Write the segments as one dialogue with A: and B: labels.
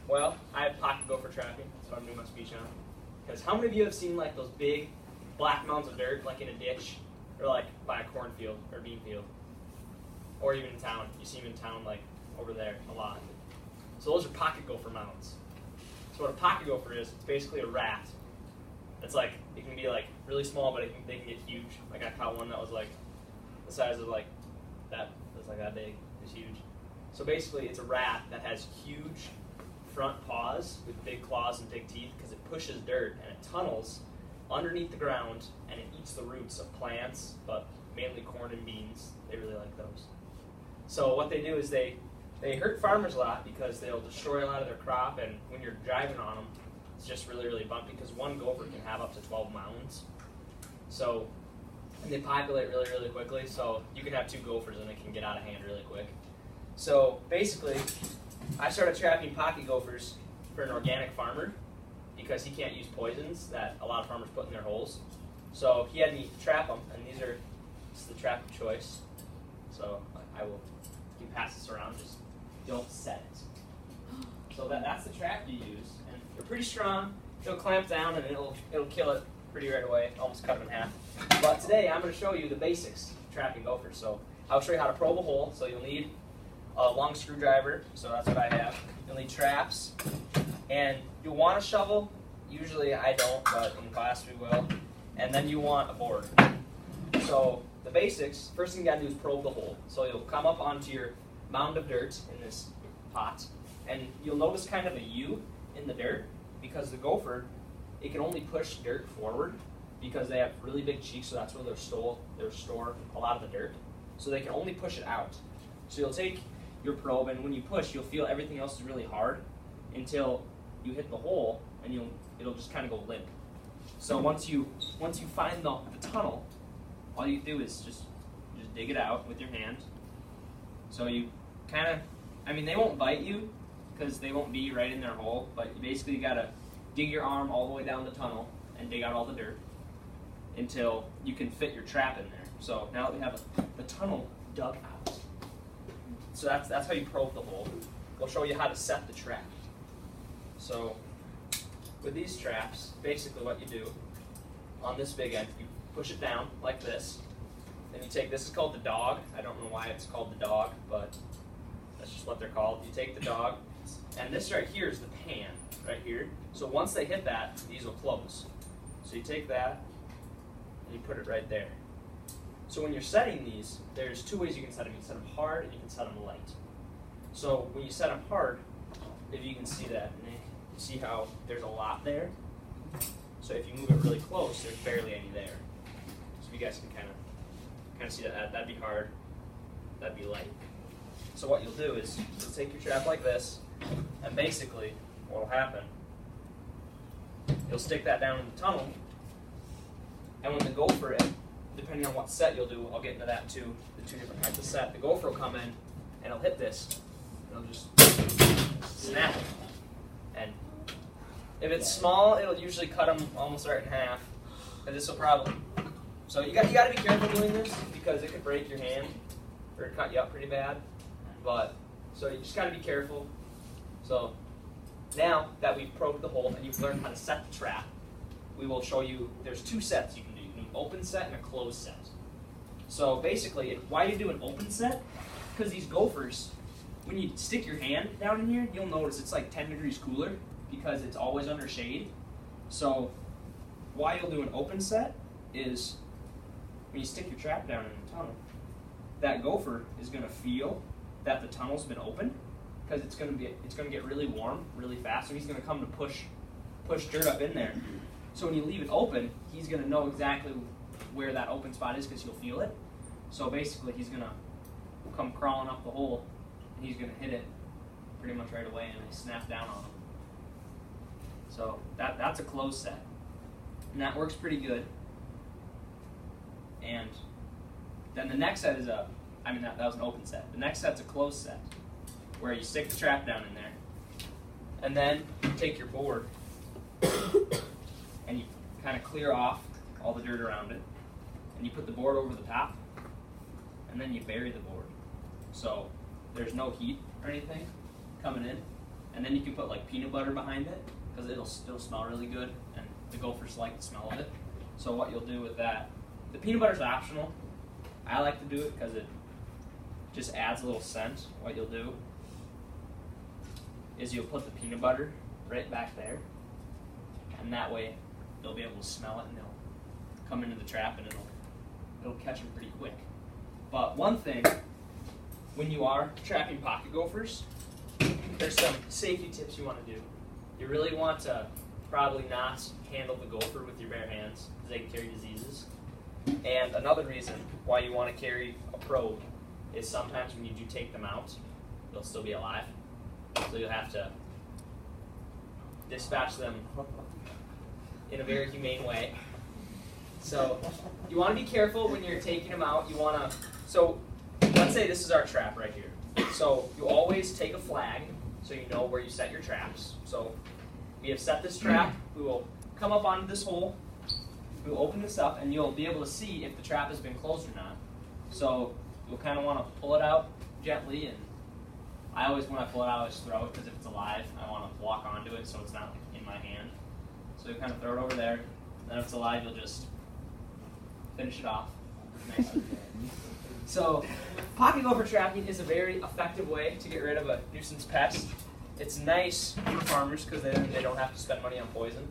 A: Well, I have pocket gopher trapping. That's what I'm doing my speech on. Because how many of you have seen like those big black mounds of dirt, like in a ditch, or like by a cornfield or bean field, or even in town? You see them in town, like over there, a lot. So those are pocket gopher mounds. So what a pocket gopher is, it's basically a rat. It's like it can be like really small, but they can get huge. Like I caught one that was like the size of like that. It's like that big. It's huge. So basically, it's a rat that has huge front paws with big claws and big teeth because it pushes dirt and it tunnels underneath the ground and it eats the roots of plants, but mainly corn and beans. They really like those. So what they do is they hurt farmers a lot because they'll destroy a lot of their crop, and when you're driving on them, it's just really, really bumpy because one gopher can have up to 12 mounds. So, and they populate really, really quickly, so you can have two gophers and it can get out of hand really quick. So basically, I started trapping pocket gophers for an organic farmer because he can't use poisons that a lot of farmers put in their holes. So he had me trap them, and this is the trap of choice. So I will, you pass this around, just don't set it. So that's the trap you use, and they're pretty strong. It'll clamp down and it'll kill it pretty right away, almost cut it in half. But today I'm going to show you the basics of trapping gophers. So I'll show you how to probe a hole. So you'll need a long screwdriver, so that's what I have. You'll need traps, and you'll want a shovel. Usually I don't, but in class we will. And then you want a board. So the basics, first thing you gotta do is probe the hole. So you'll come up onto your mound of dirt in this pot, and you'll notice kind of a U in the dirt because the gopher, it can only push dirt forward because they have really big cheeks, so that's where they'll store a lot of the dirt. So they can only push it out. So you'll take your probe, and when you push, you'll feel everything else is really hard until you hit the hole, and it'll just kind of go limp. So once you find the tunnel, all you do is just dig it out with your hand. So you kind of, I mean, they won't bite you because they won't be right in their hole, but you basically got to dig your arm all the way down the tunnel and dig out all the dirt until you can fit your trap in there. So now that we have the tunnel dug out, so that's how you probe the hole. We'll show you how to set the trap. So with these traps, basically what you do on this big end, you push it down like this. Then you take, this is called the dog. I don't know why it's called the dog, but that's just what they're called. You take the dog, and this right here is the pan, right here. So once they hit that, these will close. So you take that, and you put it right there. So when you're setting these, there's two ways you can set them. You can set them hard, and you can set them light. So when you set them hard, if you can see that, Nick, you see how there's a lot there? So if you move it really close, there's barely any there. So if you guys can kind of see that, that'd be hard, that'd be light. So what you'll do is you'll take your trap like this, and basically what will happen, you'll stick that down in the tunnel, and when the gopher, depending on what set you'll do, I'll get into that too, the two different types of set, the gopher will come in, and it'll hit this, and it'll just snap it. And if it's small, it'll usually cut them almost right in half, and this will probably, so you got to be careful doing this because it could break your hand or cut you up pretty bad. But so you just got to be careful. So now that we've probed the hole and you've learned how to set the trap, we will show you. There's two sets you can do. You can do an open set and a closed set. So basically, why do you do an open set? Because these gophers, when you stick your hand down in here, you'll notice it's like 10 degrees cooler because it's always under shade. So why you'll do an open set is when you stick your trap down in the tunnel, that gopher is going to feel that the tunnel's been opened because it's going to get really warm really fast, so he's going to come to push dirt up in there. So when you leave it open, he's going to know exactly where that open spot is because he'll feel it. So basically, he's going to come crawling up the hole, and he's going to hit it pretty much right away, and I snap down on him. So that's a closed set, and that works pretty good. And then the next set is that was an open set. The next set's a closed set, where you stick the trap down in there, and then you take your board, and you kind of clear off all the dirt around it, and you put the board over the top, and then you bury the board. So there's no heat or anything coming in, and then you can put like peanut butter behind it because it'll smell really good, and the gophers like the smell of it. So what you'll do with that, the peanut butter's optional. I like to do it because it just adds a little scent. What you'll do is you'll put the peanut butter right back there, and that way they'll be able to smell it and they'll come into the trap and it'll catch them pretty quick. But one thing, when you are trapping pocket gophers, there's some safety tips you want to do. You really want to probably not handle the gopher with your bare hands because they can carry diseases. And another reason why you want to carry a probe is sometimes when you do take them out, they'll still be alive. So you'll have to dispatch them in a very humane way. So you want to be careful when you're taking them out. You want to, so let's say this is our trap right here. So you always take a flag so you know where you set your traps. So we have set this trap. We will come up onto this hole. We will open this up and you'll be able to see if the trap has been closed or not. So you'll kind of want to pull it out gently, and I always, when I pull it out, I always throw it because if it's alive, I want to walk onto it so it's not like in my hand. So you kind of throw it over there, and then if it's alive, you'll just finish it off. Nice. So pocket gopher trapping is a very effective way to get rid of a nuisance pest. It's nice for farmers because they don't have to spend money on poison.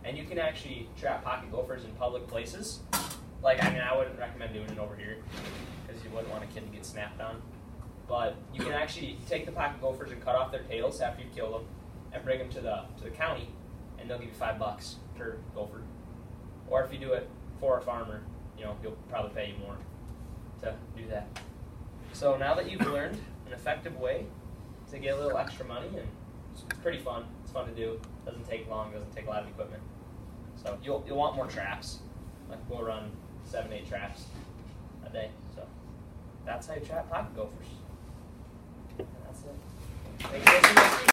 A: And you can actually trap pocket gophers in public places. Like, I mean, I wouldn't recommend doing it over here because you wouldn't want a kid to get snapped on. But you can actually take the pocket gophers and cut off their tails after you kill them and bring them to the county, and they'll give you $5 per gopher. Or if you do it for a farmer, you know, he'll probably pay you more to do that. So now that you've learned an effective way to get a little extra money, and it's pretty fun. It's fun to do. Doesn't take long. Doesn't take a lot of equipment. So you'll want more traps. Like we'll run 7-8 traps a day. So that's how you trap pocket gophers. And that's it. Thank you guys so much.